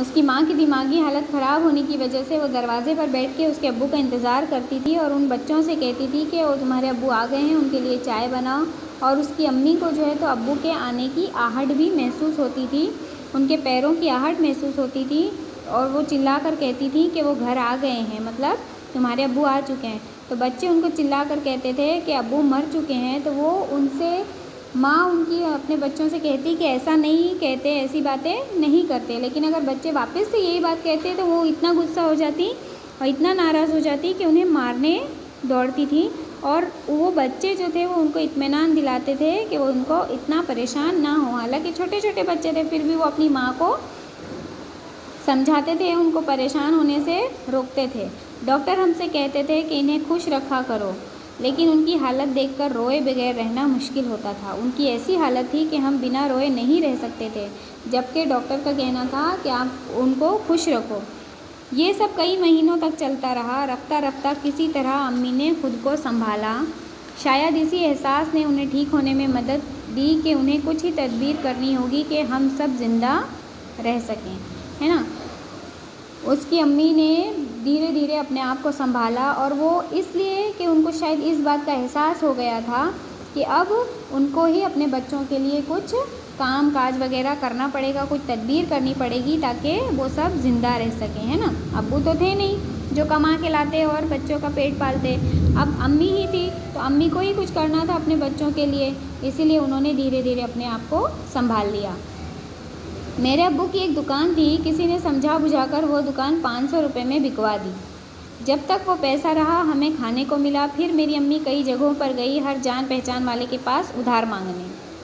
اس کی ماں کی دماغی حالت خراب ہونے کی وجہ سے وہ دروازے پر بیٹھ کے اس کے ابو کا انتظار کرتی تھی اور ان بچوں سے کہتی تھی کہ وہ تمہارے ابو آ گئے ہیں، ان کے لیے چائے بناؤ۔ اور اس کی امی کو جو ہے تو ابو کے آنے کی آہٹ بھی محسوس ہوتی تھی، ان کے پیروں کی آہٹ محسوس ہوتی تھی، اور وہ چلا کر کہتی تھی کہ وہ گھر آ گئے ہیں، مطلب تمہارے ابو آ چکے ہیں۔ تو بچے ان کو چلا کر کہتے تھے کہ ابو مر چکے ہیں، تو وہ ان سے ماں ان کی اپنے بچوں سے کہتی کہ ایسا نہیں کہتے، ایسی باتیں نہیں کرتے، لیکن اگر بچے واپس سے یہی بات کہتے تو وہ اتنا غصہ ہو جاتی اور اتنا ناراض ہو جاتی کہ انہیں مارنے دوڑتی تھی، اور وہ بچے جو تھے وہ ان کو اطمینان دلاتے تھے کہ وہ ان کو اتنا پریشان نہ ہو۔ حالانکہ چھوٹے چھوٹے بچے تھے، پھر بھی وہ اپنی ماں کو سمجھاتے تھے، ان کو پریشان ہونے سے روکتے تھے۔ ڈاکٹر ہم سے کہتے تھے کہ انہیں خوش رکھا کرو، لیکن ان کی حالت دیکھ کر روئے بغیر رہنا مشکل ہوتا تھا۔ ان کی ایسی حالت تھی کہ ہم بنا روئے نہیں رہ سکتے تھے، جبکہ ڈاکٹر کا کہنا تھا کہ آپ ان کو خوش رکھو۔ یہ سب کئی مہینوں تک چلتا رہا۔ رفتہ رفتہ کسی طرح امی نے خود کو سنبھالا، شاید اسی احساس نے انہیں ٹھیک ہونے میں مدد دی کہ انہیں کچھ ہی تدبیر کرنی ہوگی کہ ہم سب زندہ رہ سکیں، ہے نا۔ اس کی امی نے دھیرے دھیرے اپنے آپ کو سنبھالا، اور وہ اس لیے کہ ان کو شاید اس بات کا احساس ہو گیا تھا کہ اب ان کو ہی اپنے بچوں کے لیے کچھ کام کاج وغیرہ کرنا پڑے گا، کچھ تدبیر کرنی پڑے گی تاکہ وہ سب زندہ رہ سکیں، ہے نا۔ ابو تو تھے نہیں جو کما کے لاتے اور بچوں کا پیٹ پالتے، اب امی ہی تھی، تو امی کو ہی کچھ کرنا تھا اپنے بچوں کے لیے، اسی لیے انہوں نے دھیرے دھیرے اپنے آپ کو سنبھال لیا۔ میرے ابو کی ایک دکان تھی، کسی نے سمجھا بجھا کر وہ دکان 500 روپے میں بکوا دی۔ جب تک وہ پیسہ رہا ہمیں کھانے کو ملا۔ پھر میری امی کئی جگہوں پر گئی، ہر جان پہچان والے کے پاس ادھار مانگنے۔